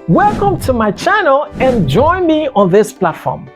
Welcome to my channel and join me on this platform.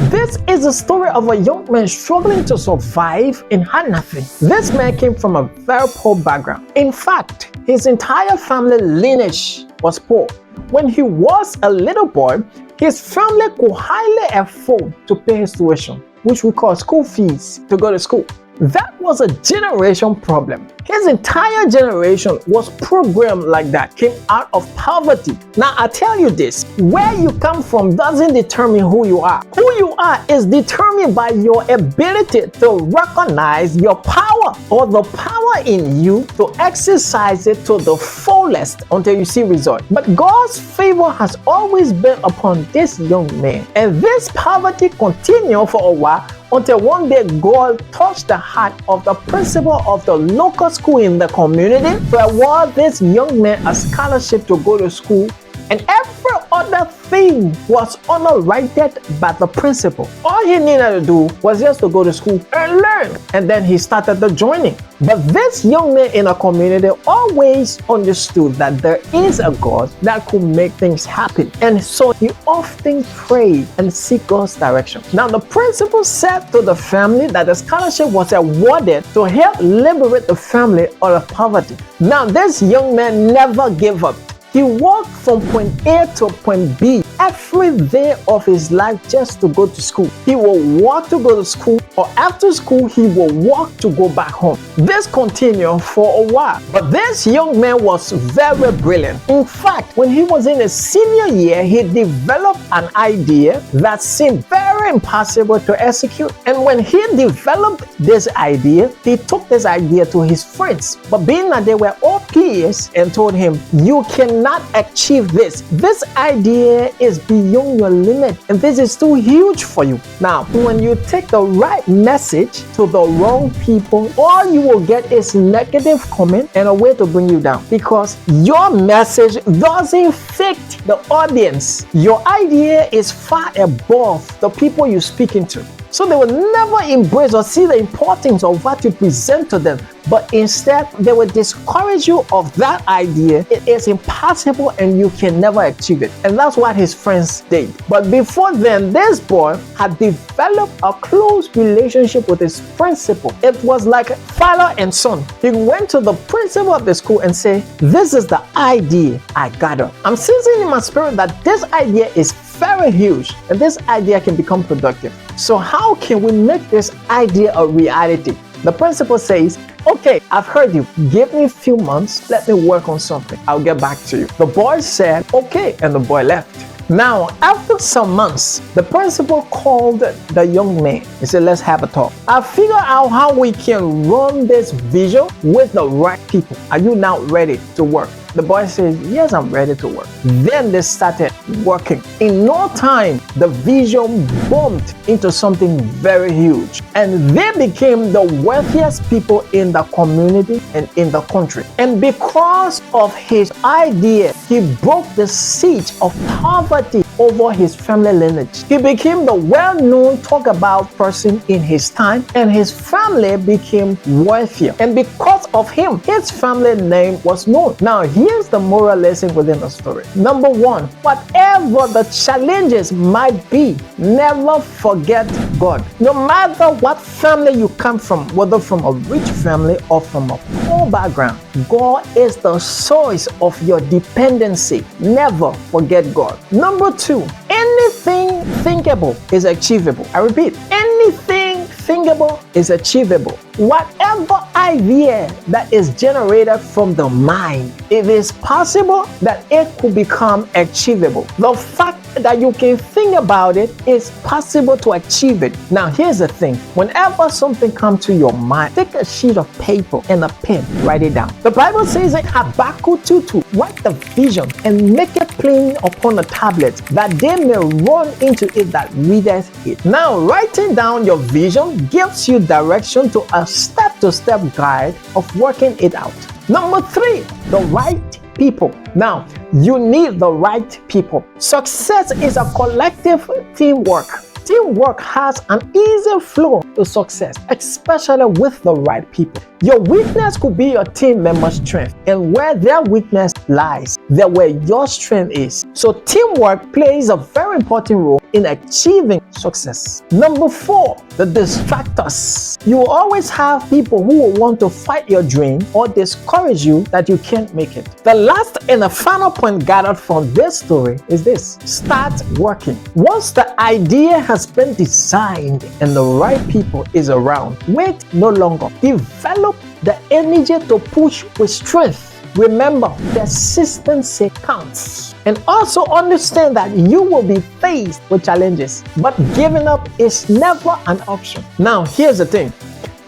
This is the story of a young man struggling to survive and had nothing. This man came from a very poor background. In fact, his entire family lineage was poor. When he was a little boy, his family could hardly afford to pay his tuition, which we call school fees, to go to school. That was a generation problem. His entire generation was programmed like that, came out of poverty. Now I tell you this, where you come from doesn't determine who you are. Who you are is determined by your ability to recognize your power or the power in you to exercise it to the fullest until you see results. But God's favor has always been upon this young man, and this poverty continued for a while until one day God touched the heart of the principal of the local school in the community to award this young man a scholarship to go to school, and every other thing was underwritten by the principal. All he needed to do was just to go to school and learn, and then he started the journey. But this young man in a community always understood that there is a God that could make things happen, and so he often prayed and seek God's direction. Now the principal said to the family that the scholarship was awarded to help liberate the family out of poverty. Now this young man never gave up. He walked from point A to point B every day of his life just to go to school. He will walk to go to school, or after school he will walk to go back home. This continued for a while, but this young man was very brilliant. In fact, when he was in his senior year, he developed an idea that seemed very impossible to execute. And when he developed this idea, he took this idea to his friends. But being that they were all peers, and told him, "You cannot achieve this. This idea is beyond your limit, and this is too huge for you." Now, when you take the right message to the wrong people, all you will get is negative comment and a way to bring you down, because your message doesn't fit the audience. Your idea is far above the people you're speaking to. So they will never embrace or see the importance of what you present to them, but instead they will discourage you of that idea. It is impossible and you can never achieve it. And that's what his friends did. But before then, this boy had developed a close relationship with his principal. It was like father and son. He went to the principal of the school and said, "This is the idea I gathered. I'm sensing in my spirit that this idea is very huge, and this idea can become productive. So how can we make this idea a reality?" The principal says, "Okay, I've heard you. Give me a few months. Let me work on something. I'll get back to you." The boy said, "Okay," and the boy left. Now, after some months, the principal called the young man. He said, "Let's have a talk. I figured out how we can run this vision with the right people. Are you now ready to work?" The boy says, "Yes, I'm ready to work." Then they started working. In no time, the vision boomed into something very huge, and they became the wealthiest people in the community and in the country. And because of his idea, he broke the siege of poverty over his family lineage. He became the well-known talk-about person in his time, and his family became wealthier. And because of him, his family name was known. Now, here's the moral lesson within the story. Number one, whatever the challenges might be, never forget God. No matter what family you come from, whether from a rich family or from a poor background, God is the source of your dependency. Never forget God. Number two, anything thinkable is achievable. I repeat, anything thinkable is achievable. Whatever idea that is generated from the mind, it is possible that it could become achievable. The fact that you can think about it is possible to achieve it. Now here's the thing, whenever something comes to your mind, take a sheet of paper and a pen, write it down. The Bible says in Habakkuk 2:2, write the vision and make it plain upon a tablet, that they may run into it that readeth it. Now writing down your vision gives you direction to a step-to-step guide of working it out. Number three, the right people. Now, you need the right people. Success is a collective teamwork. Teamwork has an easy flow to success, especially with the right people. Your weakness could be your team member's strength, and where their weakness lies, that's where your strength is. So teamwork plays a very important role in achieving success. Number 4, the distractors. You will always have people who will want to fight your dream or discourage you that you can't make it. The last and the final point gathered from this story is this: start working. Once the idea has been designed and the right people is around, wait no longer. Develop the energy to push with strength. Remember, consistency counts. And also understand that you will be faced with challenges, but giving up is never an option. Now, here's the thing.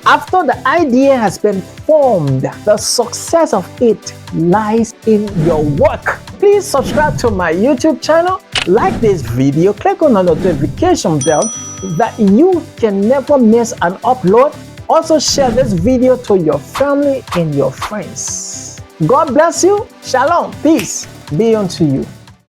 After the idea has been formed, the success of it lies in your work. Please subscribe to my YouTube channel, like this video, click on the notification bell that you can never miss an upload. Also share this video to your family and your friends. God bless you. Shalom. Peace be unto you.